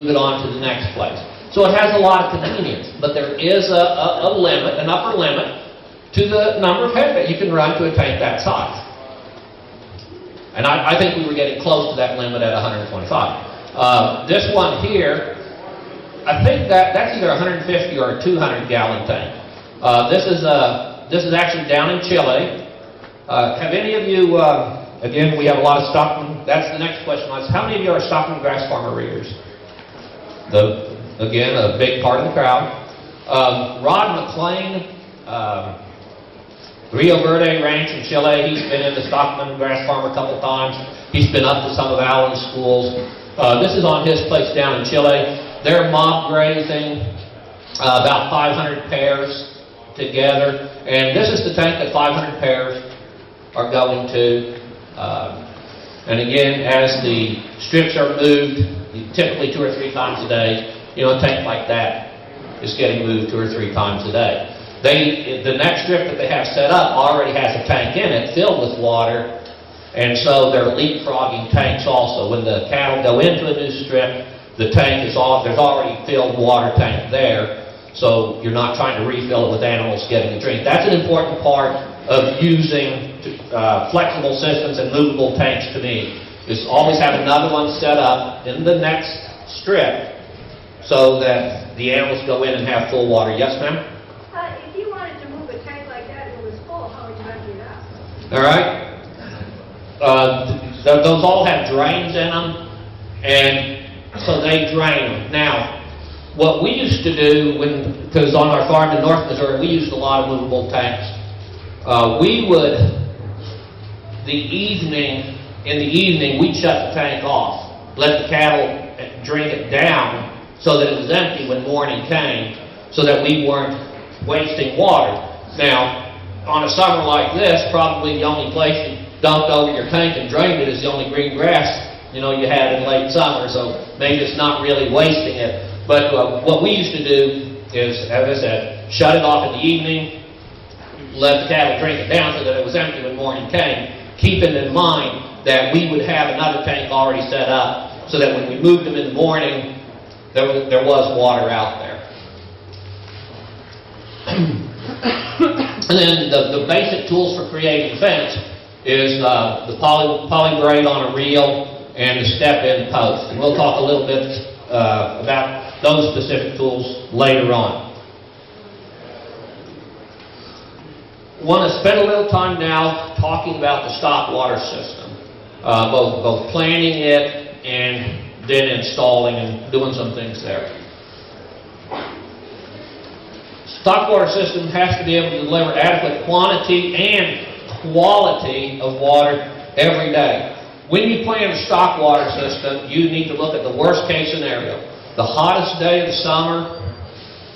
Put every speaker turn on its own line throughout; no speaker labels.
move it on to the next place. So it has a lot of convenience, but there is a limit, an upper limit, to the number of head that you can run to a tank that size. And I think we were getting close to that limit at 125. This one here, I think that's either a 150 or a 200 gallon tank. This is actually down in Chile. Have any of you, again, we have a lot of stockman, that's the next question, how many of you are stockman grass farmer readers? Again, a big part of the crowd. Rod McLean, Rio Verde Ranch in Chile, he's been in the stockman grass farm a couple times. He's been up to some of Alan's schools. This is on his place down in Chile. They're mob grazing, about 500 pairs together. And this is the tank that 500 pairs are going to. And again, as the strips are moved, typically 2 or 3 times a day, a tank like that is getting moved 2 or 3 times a day. The next strip that they have set up already has a tank in it filled with water, and so they're leapfrogging tanks also. When the cattle go into a new strip, the tank is off. There's already filled water tank there, so you're not trying to refill it with animals getting a drink. That's an important part of using flexible systems and movable tanks to me, is always have another one set up in the next strip so that the animals go in and have full water. Yes, ma'am?
If you wanted to move a tank like that and it was full, how would you empty it out?
All right. Those all have drains in them, and so they drain them. Now, what we used to do, because on our farm in North Missouri, we used a lot of movable tanks. We would, in the evening, we'd shut the tank off, let the cattle drink it down so that it was empty when morning came, so that we weren't wasting water. Now, on a summer like this, probably the only place you dumped over your tank and drained it is the only green grass you had in late summer, so maybe it's not really wasting it. But what we used to do is, as I said, shut it off in the evening, let the cattle drink it down so that it was empty when morning came, keeping in mind that we would have another tank already set up so that when we moved them in the morning, there was water out there. And then the basic tools for creating fence is the poly braid on a reel and the step-in post. And we'll talk a little bit about those specific tools later on. I want to spend a little time now talking about the stock water system, both planning it and then installing and doing some things there. Stock water system has to be able to deliver adequate quantity and quality of water every day. When you plan a stock water system, you need to look at the worst case scenario. The hottest day of the summer,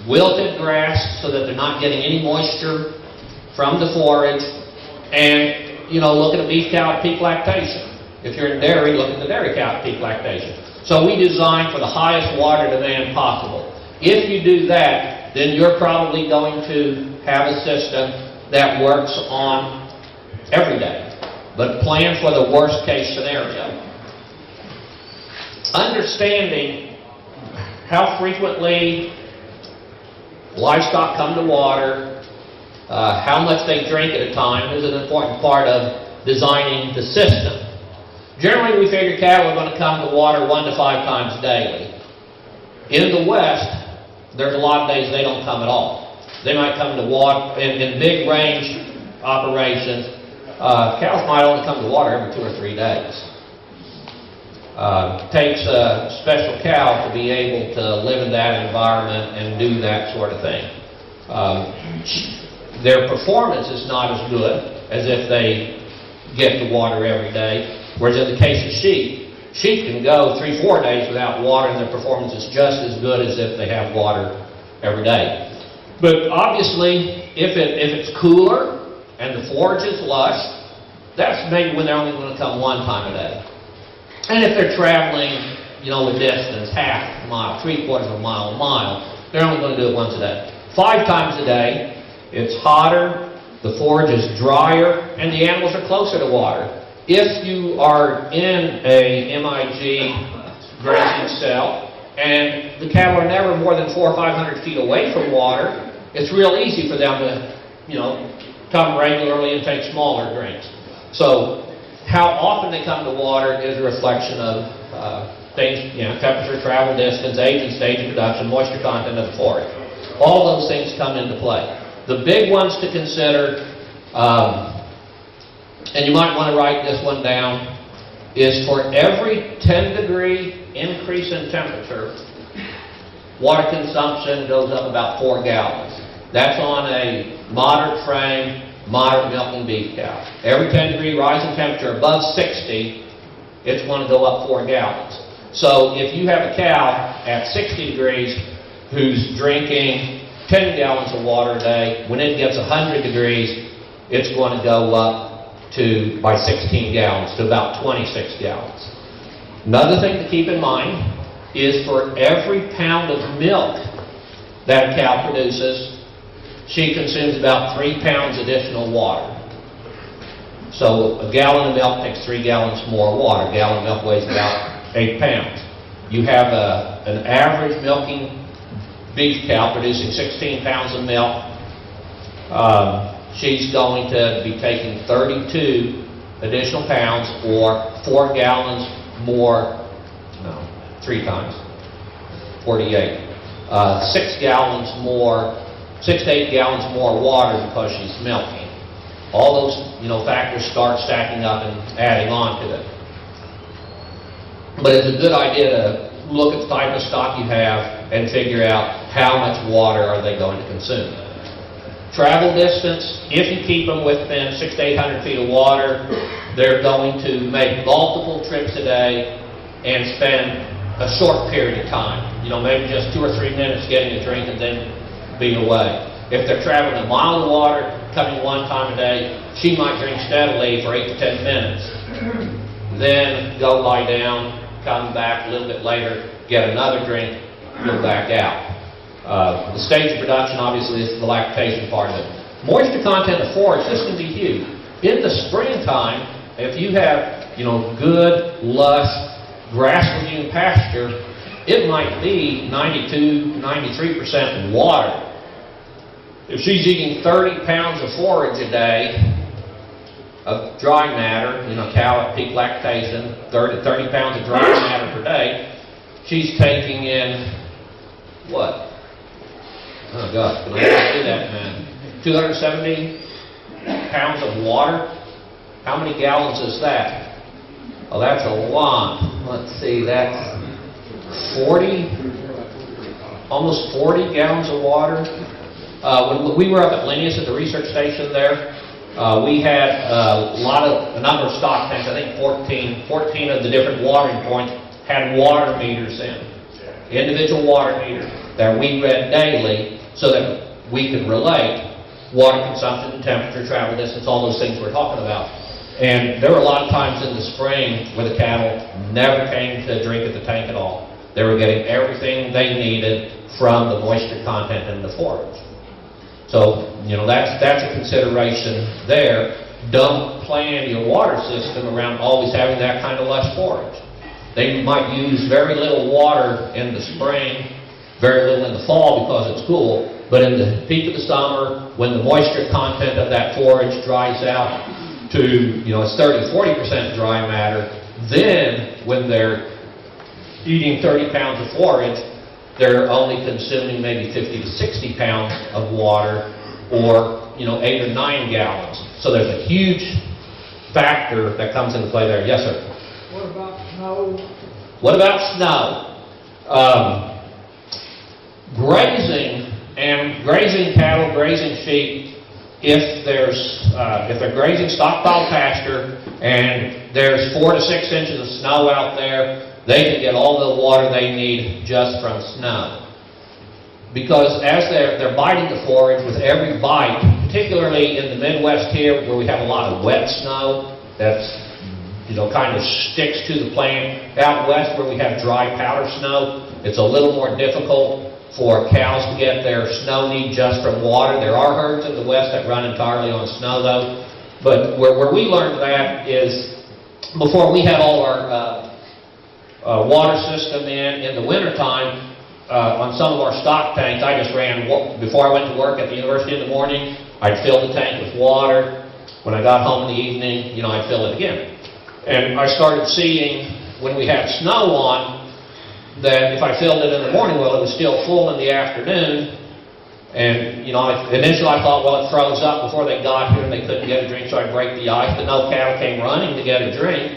wilted grass so that they're not getting any moisture from the forage, and look at a beef cow at peak lactation. If you're in dairy, look at the dairy cow at peak lactation. So we design for the highest water demand possible. If you do that, then you're probably going to have a system that works on every day. But plan for the worst case scenario. Understanding how frequently livestock come to water, how much they drink at a time is an important part of designing the system. Generally, we figure cattle are going to come to water 1 to 5 times daily. In the West, there's a lot of days they don't come at all. They might come to water in big range operations. Cows might only come to water every 2 or 3 days. It takes a special cow to be able to live in that environment and do that sort of thing. Their performance is not as good as if they get to water every day. Whereas in the case of sheep can go 3-4 days without water and their performance is just as good as if they have water every day. But obviously, if it's cooler and the forage is lush, that's maybe when they're only going to come 1 time a day. And if they're traveling, a distance, half a mile, 3/4 of a mile, they're only going to do it once a day. 5 times a day, it's hotter, the forage is drier, and the animals are closer to water. If you are in a MIG grazing cell, and the cattle are never more than 400 or 500 feet away from water, it's real easy for them to, come regularly and take smaller drinks. So how often they come to water is a reflection of things, temperature, travel distance, age and stage of production, moisture content of the forage. All those things come into play. The big ones to consider, and you might want to write this one down, is for every 10-degree increase in temperature, water consumption goes up about 4 gallons. That's on a moderate frame, moderate milking beef cow. Every 10-degree rise in temperature above 60, it's going to go up 4 gallons. So if you have a cow at 60 degrees who's drinking 10 gallons of water a day, when it gets 100 degrees, it's going to go up by 16 gallons to about 26 gallons. Another thing to keep in mind is for every pound of milk that a cow produces, she consumes about 3 pounds additional water. So a gallon of milk takes 3 gallons more water. A gallon of milk weighs about 8 pounds. You have an average milking beef cow producing 16 pounds of milk. She's going to be taking 32 additional pounds, or 4 gallons more, 3 times, 48. 6 gallons more, 6 to 8 gallons more water because she's milking. All those, factors start stacking up and adding on to it. But it's a good idea to look at the type of stock you have and figure out how much water are they going to consume. Travel distance, if you keep them within 600 to 800 feet of water, they're going to make multiple trips a day and spend a short period of time. Maybe just 2 or 3 minutes getting a drink and then be away. If they're traveling a mile of water, coming 1 time a day, she might drink steadily for 8 to 10 minutes. Then go lie down, come back a little bit later, get another drink, go back out. The stage of production, obviously, is the lactation part of it. Moisture content of forage, this can be huge. In the springtime, if you have, good, lush, grass-laden pasture, it might be 92, 93% water. If she's eating 30 pounds of forage a day of dry matter, cow at peak lactation, 30 pounds of dry matter per day, she's taking in, what? Oh gosh, can I do that, man? 270 pounds of water? How many gallons is that? Oh, that's a lot. Let's see, that's 40, almost 40 gallons of water. When we were up at Linnaeus at the research station there, we had a number of stock tanks. I think 14 of the different watering points had water meters in. Individual water meters that we read daily so that we could relate water consumption, temperature, travel distance, all those things we're talking about. And there were a lot of times in the spring where the cattle never came to drink at the tank at all. They were getting everything they needed from the moisture content in the forage. So, that's a consideration there. Don't plan your water system around always having that kind of lush forage. They might use very little water in the spring, very little in the fall because it's cool, but in the peak of the summer, when the moisture content of that forage dries out to, it's 30-40% dry matter, then when they're eating 30 pounds of forage, they're only consuming maybe 50 to 60 pounds of water, or 8 or 9 gallons. So there's a huge factor that comes into play there. Yes, sir?
What about snow?
What about snow? Grazing cattle, grazing sheep, if they're grazing stockpile pasture and there's 4 to 6 inches of snow out there, they can get all the water they need just from snow. Because as they're biting the forage with every bite, particularly in the Midwest here where we have a lot of wet snow that's kind of sticks to the plant. Out west where we have dry powder snow, it's a little more difficult for cows to get their snow need just from water. There are herds in the west that run entirely on snow though. But where we learned that is before we had all our water system in the wintertime. On some of our stock tanks, I just ran, before I went to work at the university in the morning, I'd fill the tank with water. When I got home in the evening, I'd fill it again. And I started seeing, when we had snow on, that if I filled it in the morning, well, it was still full in the afternoon. And, initially I thought, well, it froze up before they got here and they couldn't get a drink, so I'd break the ice. But no, cattle came running to get a drink.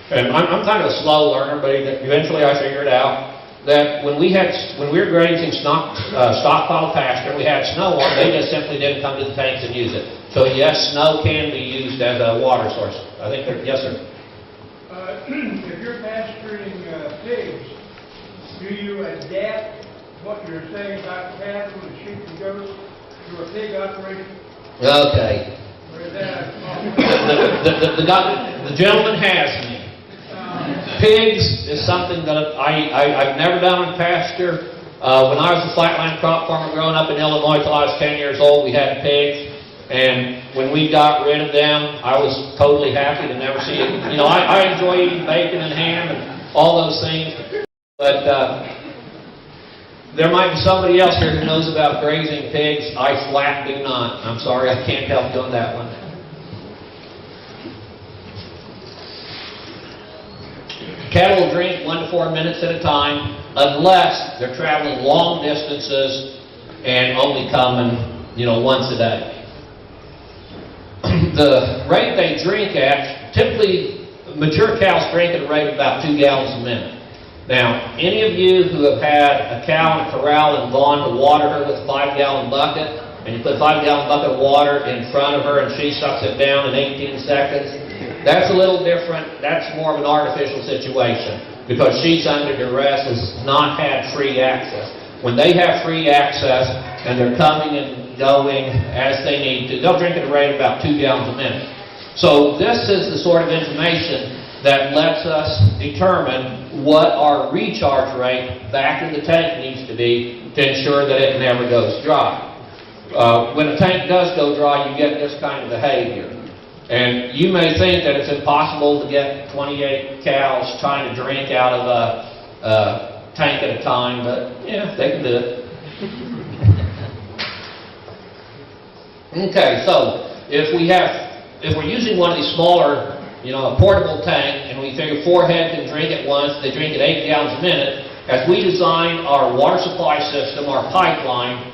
And I'm kind of a slow learner, but eventually I figured out that when we were grazing stockpile pasture and we had snow on, they just simply didn't come to the tanks and use it. So yes, snow can be used as a water source. I think, yes, sir.
If you're pasturing pigs, do you adapt what you're saying about cattle and sheep and goats to a pig operation?
Okay.
Or is that
The gentleman has me. Pigs is something that I've never done in pasture. When I was a flatland crop farmer growing up in Illinois till I was 10 years old, we had pigs. And when we got rid of them, I was totally happy to never see it. I enjoy eating bacon and ham and all those things. But there might be somebody else here who knows about grazing pigs. I flat do not. I'm sorry, I can't help doing that one. Cattle will drink 1 to 4 minutes at a time unless they're traveling long distances and only coming, once a day. The rate they drink at, typically mature cows drink at a rate of about 2 gallons a minute. Now, any of you who have had a cow in a corral and gone to water her with a 5-gallon bucket, and you put a 5-gallon bucket of water in front of her and she sucks it down in 18 seconds, that's a little different. That's more of an artificial situation because she's under duress, has not had free access. When they have free access and they're coming and going as they need to, they'll drink at a rate of about 2 gallons a minute. So this is the sort of information that lets us determine what our recharge rate back in the tank needs to be to ensure that it never goes dry. When a tank does go dry, you get this kind of behavior. And you may think that it's impossible to get 28 cows trying to drink out of a tank at a time, but yeah, they can do it. Okay, so if we're using one of these smaller, a portable tank, and we figure 4 head can drink at once, they drink at 8 gallons a minute. As we design our water supply system, our pipeline,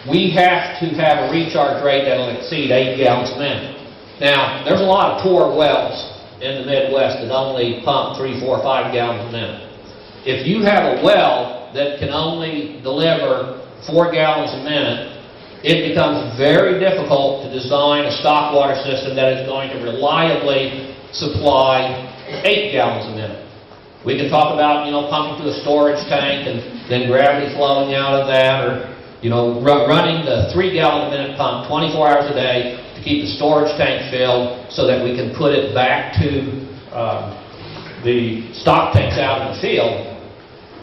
we have to have a recharge rate that will exceed 8 gallons a minute. Now, there's a lot of poor wells in the Midwest that only pump 3, 4, 5 gallons a minute. If you have a well that can only deliver 4 gallons a minute, it becomes very difficult to design a stock water system that is going to reliably supply 8 gallons a minute. We can talk about, pumping to a storage tank and then gravity flowing out of that, or, running the 3-gallon a minute pump 24 hours a day to keep the storage tank filled so that we can put it back to the stock tanks out in the field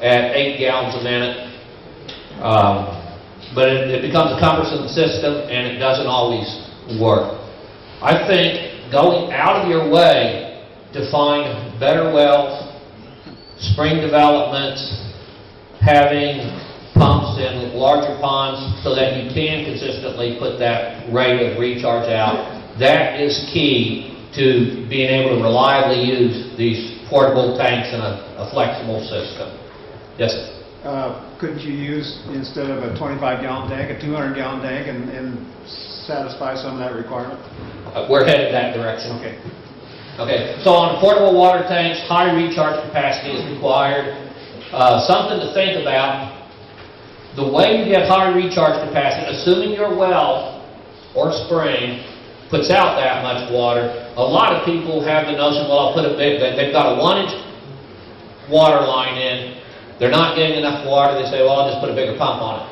at 8 gallons a minute. But it becomes a cumbersome system and it doesn't always work. I think going out of your way to find better wells, spring developments, having pumps in larger ponds so that you can consistently put that rate of recharge out, that is key to being able to reliably use these portable tanks in a flexible system. Yes, sir.
Couldn't you use, instead of a 25-gallon tank, a 200-gallon tank and satisfy some of that requirement?
We're headed that direction.
Okay.
Okay, so on portable water tanks, high recharge capacity is required. Something to think about, the way you get high recharge capacity, assuming your well or spring puts out that much water, a lot of people have the notion, well, I'll put they've got a 1-inch water line in, they're not getting enough water, they say, well, I'll just put a bigger pump on it.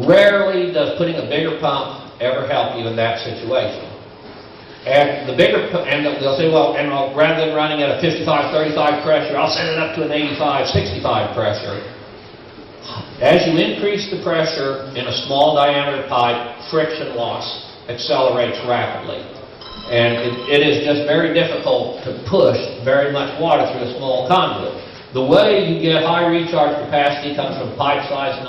Rarely does putting a bigger pump ever help you in that situation. And they'll say, well, rather than running at a 55-35 pressure, I'll send it up to an 85-65 pressure. As you increase the pressure in a small diameter pipe, friction loss accelerates rapidly. And it is just very difficult to push very much water through a small conduit. The way you get high recharge capacity comes from pipe size